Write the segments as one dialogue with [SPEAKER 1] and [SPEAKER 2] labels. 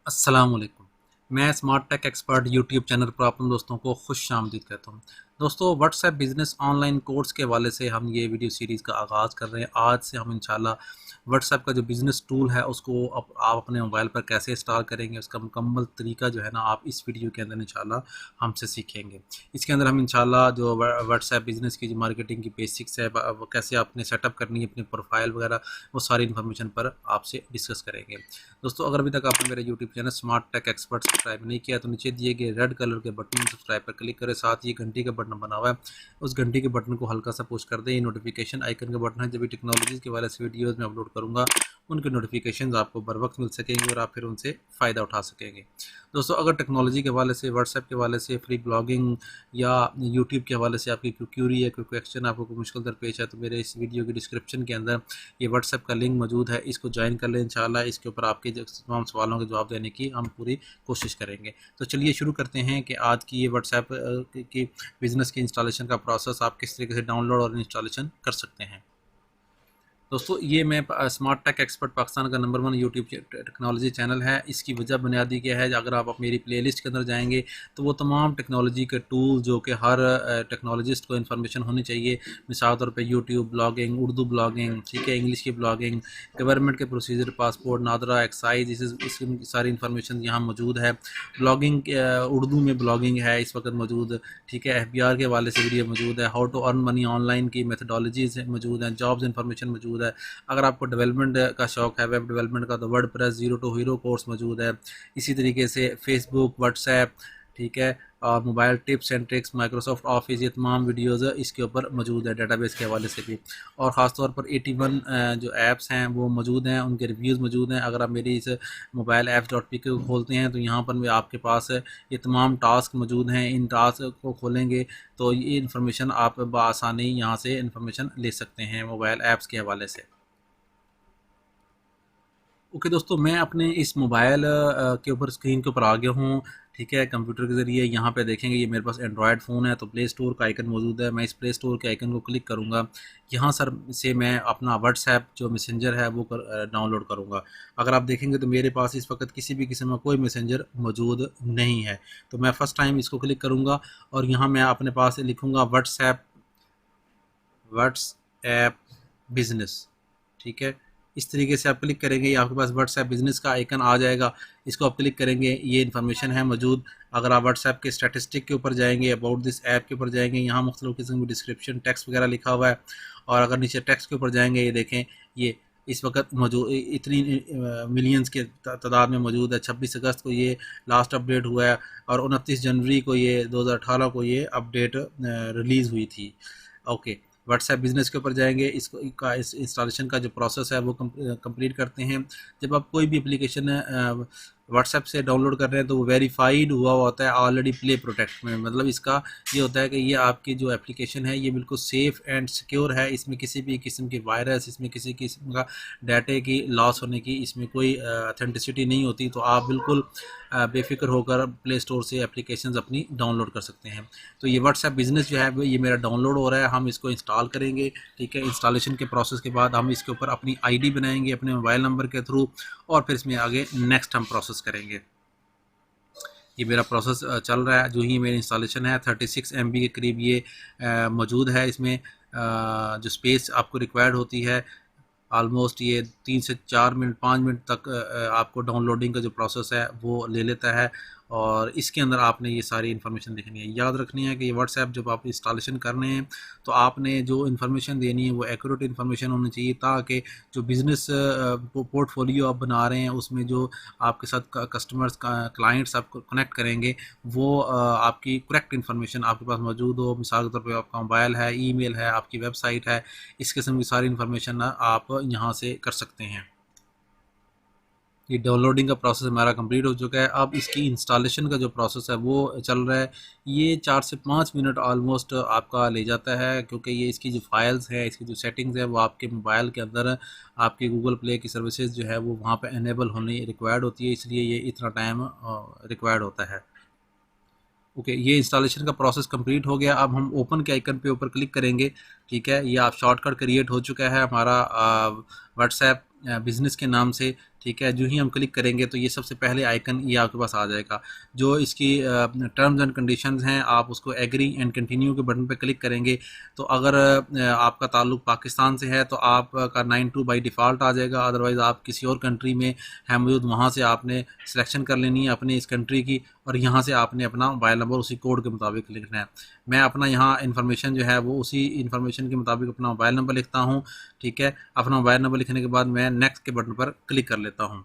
[SPEAKER 1] अस्सलामुअलैकुम। मैं smart tech expert YouTube channel पर आप दोस्तों को खुश आमदीद कहता हूँ। दोस्तों, व्हाट्सएप बिजनेस ऑनलाइन कोर्स के हवाले से हम ये वीडियो सीरीज़ का आगाज़ कर रहे हैं। आज से हम इंशाल्लाह व्हाट्सएप का जो बिज़नेस टूल है उसको आप अपने मोबाइल पर कैसे इंस्टॉल करेंगे, उसका मुकम्मल तरीका जो है ना आप इस वीडियो के अंदर इंशाल्लाह हमसे सीखेंगे। इसके अंदर हम इंशाल्लाह जो व्हाट्सएप बिज़नेस की जो मार्केटिंग की बेसिक्स है, वो कैसे आपने सेटअप करनी है अपनी प्रोफाइल वगैरह, वो सारी इन्फॉर्मेशन पर आपसे डिस्कस करेंगे। दोस्तों, अगर अभी तक आपने मेरे YouTube channel smart tech expert subscribe नहीं किया तो नीचे दिए गए रेड कलर के बटन में सब्सक्राइब पर क्लिक करें। साथ ही घंटी का बटन बना हुआ है, उस घंटी के बटन को हल्का सा पुश कर दें। ये नोटिफिकेशन आइकन का बटन है। जब भी टेक्नोलॉजीज़ के वाले से वीडियोज़ में अपलोड करूँगा उनके नोटिफिकेशन आपको बर वक्त मिल सकेंगे और आप फिर उनसे फ़ायदा उठा सकेंगे। दोस्तों, अगर टेक्नोलॉजी के हवाले से, व्हाट्सएप के हवाले से, फ्री ब्लॉगिंग या यूट्यूब के हवाले से आपकी कोई क्यूरी है, कोई क्वेश्चन आपको कोई मुश्किल दरपेश है, तो मेरे इस वीडियो के डिस्क्रिप्शन के अंदर ये व्हाट्सएप का लिंक मौजूद है। इसको ज्वाइन कर लें। इंशाल्लाह इसके ऊपर आपके तमाम सवालों के जवाब देने की हम पूरी कोशिश करेंगे। तो चलिए शुरू करते हैं कि आज की ये व्हाट्सएप की बिज़नेस की इंस्टॉलेशन का प्रोसेस आप किस तरीके से डाउनलोड और इंस्टॉलेशन कर सकते हैं। दोस्तों, ये मैं स्मार्ट टेक एक्सपर्ट पाकिस्तान का नंबर 1 यूट्यूब टेक्नोलॉजी चैनल है। इसकी वजह बुनियादी क्या है, अगर आप मेरी प्लेलिस्ट के अंदर जाएंगे तो वो तमाम टेक्नोलॉजी के टूल जो कि हर टेक्नोलॉजिस्ट को इन्फॉर्मेशन होनी चाहिए। मिसाल तौर पे यूट्यूब ब्लॉगिंग, उर्दू ब्लॉगिंग, ठीक है, इंग्लिश की ब्लॉगिंग, गवर्नमेंट के प्रोसीजर, पासपोर्ट, नादरा, एक्साइज, इसकी सारी इन्फॉर्मेशन यहाँ मौजूद है। ब्लॉगिंग उर्दू में ब्लॉगिंग है इस वक्त मौजूद, ठीक है। FBR के हवाले से वीडियो मौजूद है। How to earn money online की मेथडोलॉजीज मौजूद हैं। जॉब्स इन्फॉर्मेशन मौजूद है। अगर आपको डेवलपमेंट का शौक है, वेब डेवलपमेंट का, तो WordPress zero to hero course मौजूद है। इसी तरीके से फेसबुक, व्हाट्सएप, ठीक है, और mobile tips and tricks, Microsoft office, ये तमाम वीडियोज़ इसके ऊपर मौजूद है डेटाबेस के हवाले से भी। और ख़ास तौर पर 81 जो ऐप्स हैं वो मौजूद हैं, उनके रिव्यूज़ मौजूद हैं। अगर आप मेरी इस मोबाइल ऐप्स.pk को खोलते हैं तो यहाँ पर भी आपके पास ये तमाम टास्क मौजूद हैं। इन टास्क को खोलेंगे तो ये इन्फॉर्मेशन आप बआसानी यहाँ से इन्फॉर्मेशन ले सकते हैं मोबाइल ऐप्स के हवाले से। ओके दोस्तों, मैं अपने इस मोबाइल के ऊपर स्क्रीन के ऊपर आ गया हूँ, ठीक है, कंप्यूटर के ज़रिए। यहाँ पे देखेंगे ये मेरे पास एंड्रॉयड फ़ोन है तो प्ले स्टोर का आइकन मौजूद है। मैं इस प्ले स्टोर के आइकन को क्लिक करूँगा। यहाँ सर से मैं अपना व्हाट्सएप जो मैसेंजर है वो डाउनलोड करूँगा। अगर आप देखेंगे तो मेरे पास इस वक्त किसी भी किस्म का कोई मैसेंजर मौजूद नहीं है। तो मैं फ़र्स्ट टाइम इसको क्लिक करूँगा और यहाँ मैं अपने पास लिखूँगा व्हाट्सएप बिज़नेस, ठीक है। इस तरीके से आप क्लिक करेंगे, ये आपके पास व्हाट्सएप बिज़नेस का आइकन आ जाएगा। इसको आप क्लिक करेंगे, ये इन्फॉर्मेशन है मौजूद। अगर आप व्हाट्सएप के स्टैटिस्टिक के ऊपर जाएंगे, अबाउट दिस ऐप के ऊपर जाएंगे, यहाँ मुख्तलिफ किस्म की डिस्क्रिप्शन, टेक्स्ट वगैरह लिखा हुआ है। और अगर नीचे टेक्स्ट के ऊपर जाएंगे, ये देखें, ये इस वक्त मौजूद इतनी मिलियंस के तादाद में मौजूद है। 26 अगस्त को ये लास्ट अपडेट हुआ है और 29 जनवरी को ये 2018 को ये अपडेट रिलीज़ हुई थी। ओके, व्हाट्सएप बिज़नेस के ऊपर जाएंगे। इसको इस इंस्टॉलेशन का जो प्रोसेस है वो कंप्लीट करते हैं। जब आप कोई भी एप्लीकेशन व्हाट्सएप से डाउनलोड कर रहे हैं तो वो वेरीफाइड हुआ होता है ऑलरेडी प्ले प्रोटेक्ट में। मतलब इसका ये होता है कि ये आपकी जो एप्लीकेशन है ये बिल्कुल सेफ़ एंड सिक्योर है। इसमें किसी भी किस्म की वायरस, इसमें किसी किस्म का डाटे की लॉस होने की इसमें कोई अथेंटिसिटी नहीं होती। तो आप बिल्कुल बेफिक्र होकर प्ले स्टोर से एप्लीकेशंस अपनी डाउनलोड कर सकते हैं। तो ये व्हाट्सएप बिज़नेस जो है वो ये मेरा डाउनलोड हो रहा है। हम इसको इंस्टॉल करेंगे, ठीक है। इंस्टॉलेशन के प्रोसेस के बाद हम इसके ऊपर अपनी आईडी बनाएंगे अपने मोबाइल नंबर के थ्रू और फिर इसमें आगे नेक्स्ट हम प्रोसेस करेंगे। ये मेरा प्रोसेस चल रहा है। जो ही मेरी इंस्टॉलेशन है 36 MB के करीब ये मौजूद है। इसमें जो स्पेस आपको रिक्वायर्ड होती है ऑलमोस्ट ये 3 से 4 मिनट 5 मिनट तक आपको डाउनलोडिंग का जो प्रोसेस है वो ले लेता है। और इसके अंदर आपने ये सारी इन्फॉर्मेशन लिखनी है। याद रखनी है कि ये व्हाट्सएप जब आप इंस्टॉलेशन कर रहे हैं तो आपने जो इन्फॉर्मेशन देनी है वो एक्यूरेट इन्फॉर्मेशन होनी चाहिए, ताकि जो बिज़नेस पोर्टफोलियो आप बना रहे हैं उसमें जो आपके साथ कस्टमर्स क्लाइंट्स आपको कनेक्ट करेंगे वो आपकी करेक्ट इन्फॉर्मेशन आपके पास मौजूद हो। मिसाल के तौर पर आपका मोबाइल है, ईमेल है, आपकी वेबसाइट है, इस किस्म की सारी इन्फॉर्मेशन आप यहाँ से कर सकते हैं। ये डाउनलोडिंग का प्रोसेस हमारा कंप्लीट हो चुका है। अब इसकी इंस्टॉलेशन का जो प्रोसेस है वो चल रहा है। ये 4 से 5 मिनट ऑलमोस्ट आपका ले जाता है, क्योंकि ये इसकी जो फाइल्स है, इसकी जो सेटिंग्स है वो आपके मोबाइल के अंदर आपकी गूगल प्ले की सर्विसेज जो है वो वहाँ पे इनेबल होनी रिक्वायर्ड होती है, इसलिए ये इतना टाइम रिक्वायर्ड होता है। ओके, ये इंस्टॉलेशन का प्रोसेस कंप्लीट हो गया। अब हम ओपन के आइकन पे ऊपर क्लिक करेंगे, ठीक है। ये आप शॉर्टकट क्रिएट हो चुका है हमारा व्हाट्सएप बिज़नेस के नाम से, ठीक है। जो ही हम क्लिक करेंगे तो ये सबसे पहले आइकन ये आपके पास आ जाएगा। जो इसकी टर्म्स एंड कंडीशंस हैं, आप उसको एग्री एंड कंटिन्यू के बटन पे क्लिक करेंगे तो अगर आपका ताल्लुक पाकिस्तान से है तो आपका 92 बाई डिफ़ॉल्ट आ जाएगा। अदरवाइज़ आप किसी और कंट्री में है मौजूद, वहाँ से आपने सिलेक्शन कर लेनी है अपनी इस कंट्री की, और यहाँ से आपने अपना मोबाइल नंबर उसी कोड के मुताबिक लिखना है। मैं अपना यहाँ इन्फॉर्मेशन जो है वो उसी इन्फॉर्मेशन के मुताबिक अपना मोबाइल नंबर लिखता हूँ, ठीक है। अपना मोबाइल नंबर लिखने के बाद मैं नेक्स्ट के बटन पर क्लिक कर लेता हूँ।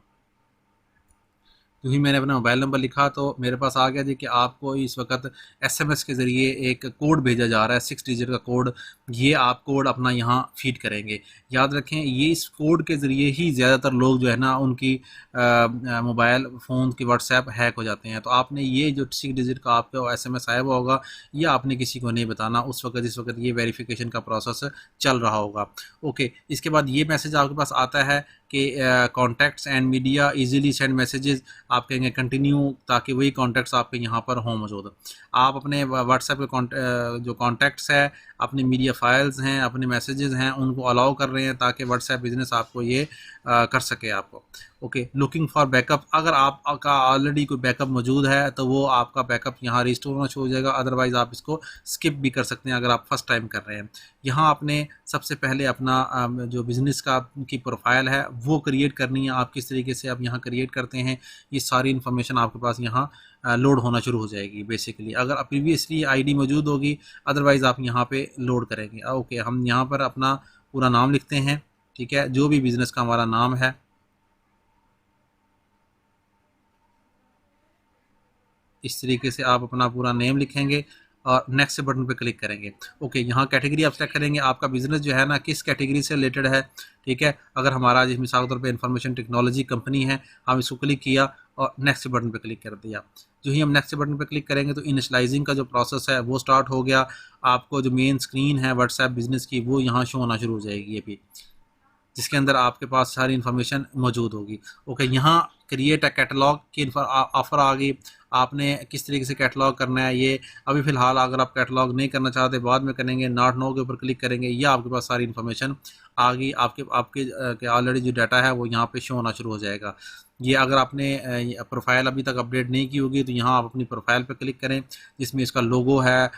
[SPEAKER 1] जो ही मैंने अपना मोबाइल नंबर लिखा तो मेरे पास आ गया जी कि आपको इस वक्त एसएमएस के ज़रिए एक कोड भेजा जा रहा है, 6 डिजिट का कोड। ये आप कोड अपना यहाँ फीड करेंगे। याद रखें, ये इस कोड के ज़रिए ही ज़्यादातर लोग जो है ना उनकी मोबाइल फ़ोन की व्हाट्सएप हैक हो जाते हैं। तो आपने ये जो 6 डिजिट का आपका एसएमएस आया हुआ होगा, ये आपने किसी को नहीं बताना उस वक्त जिस वक्त ये वेरिफिकेशन का प्रोसेस चल रहा होगा। ओके, इसके बाद ये मैसेज आपके पास आता है कि contacts and media easily send messages. आप कहेंगे कंटिन्यू, ताकि वही कॉन्टैक्ट्स आपके यहाँ पर हों मौजूद। आप अपने व्हाट्सएप के जो कॉन्टैक्ट्स है, अपने मीडिया फाइल्स हैं, अपने मैसेजेस हैं, उनको अलाउ कर रहे हैं ताकि व्हाट्सएप बिजनेस आपको ये कर सके आपको। ओके, लुकिंग फॉर बैकअप, अगर आपका ऑलरेडी कोई बैकअप मौजूद है तो वो आपका बैकअप यहाँ रिस्टोर होना शुरू हो जाएगा। अदरवाइज़ आप इसको स्किप भी कर सकते हैं अगर आप फर्स्ट टाइम कर रहे हैं। यहाँ आपने सबसे पहले अपना जो बिज़नेस का की प्रोफाइल है वो क्रिएट करनी है। आप किस तरीके से आप यहाँ क्रिएट करते हैं, ये सारी इन्फॉर्मेशन आपके पास यहाँ लोड होना शुरू हो जाएगी बेसिकली। अगर प्रीवियसली आईडी मौजूद होगी, अदरवाइज़ आप यहाँ पे लोड करेंगे। ओके, हम यहाँ पर अपना पूरा नाम लिखते हैं, ठीक है, जो भी बिज़नेस का हमारा नाम है। इस तरीके से आप अपना पूरा नेम लिखेंगे और नेक्स्ट बटन पे क्लिक करेंगे। ओके, यहाँ कैटेगरी आप सेलेक्ट करेंगे, आपका बिजनेस जो है ना किस कैटेगरी से रिलेटेड है, ठीक है। अगर हमारा जिस मिसाल के तौर पे इंफॉर्मेशन टेक्नोलॉजी कंपनी है, हम इसको क्लिक किया और नेक्स्ट बटन पे क्लिक कर दिया। जो ही हम नेक्स्ट बटन पे क्लिक करेंगे तो इनिशलाइजिंग का जो प्रोसेस है वो स्टार्ट हो गया। आपको जो मेन स्क्रीन है व्हाट्सएप बिजनेस की वो यहाँ शो होना शुरू हो जाएगी अभी, जिसके अंदर आपके पास सारी इन्फॉर्मेशन मौजूद होगी। ओके, यहाँ क्रिएट अ कैटलॉग की ऑफ़र आ गई। आपने किस तरीके से कैटलॉग करना है ये अभी फ़िलहाल, अगर आप कैटलॉग नहीं करना चाहते बाद में करेंगे, नॉट नो के ऊपर क्लिक करेंगे, ये आपके पास सारी इन्फॉर्मेशन आ गई। आपके आपके ऑलरेडी जो डाटा है वो यहाँ पे शो होना शुरू हो जाएगा। ये अगर आपने प्रोफाइल अभी तक अपडेट नहीं की होगी तो यहाँ आप अपनी प्रोफाइल पर क्लिक करें, जिसमें इसका लोगो है,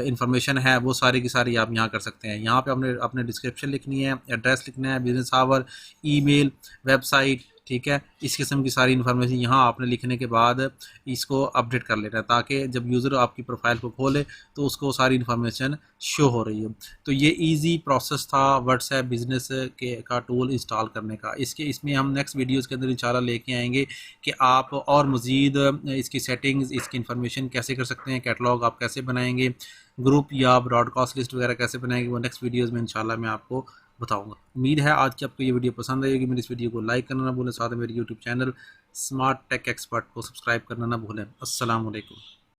[SPEAKER 1] इन्फॉर्मेशन है, वो सारी की सारी आप यहाँ कर सकते हैं। यहाँ पे आपने अपने डिस्क्रिप्शन लिखनी है, एड्रेस लिखना है, बिजनेस आवर, ईमेल, वेबसाइट, ठीक है। इस किस्म की सारी इन्फॉर्मेशन यहाँ आपने लिखने के बाद इसको अपडेट कर लेना है ताकि जब यूज़र आपकी प्रोफाइल को खोले तो उसको सारी इन्फॉर्मेशन शो हो रही है। तो ये इजी प्रोसेस था व्हाट्सएप बिजनेस के का टूल इंस्टॉल करने का। इसमें हम नेक्स्ट वीडियोज़ के अंदर इंशाल्लाह लेके आएंगे कि आप और मज़ीद इसकी सेटिंग्स, इसकी इन्फॉर्मेशन कैसे कर सकते हैं, कैटलॉग आप कैसे बनाएंगे, ग्रुप या ब्रॉडकास्ट लिस्ट वगैरह कैसे बनाएंगे, वो नेक्स्ट वीडियोज़ में इंशाल्लाह मैं आपको बताऊंगा। उम्मीद है आज की आपको ये वीडियो पसंद आएगी। मेरी इस वीडियो को लाइक करना ना भूलें, साथ में मेरे YouTube channel smart tech expert को सब्सक्राइब करना ना भूलें। अस्सलाम वालेकुम।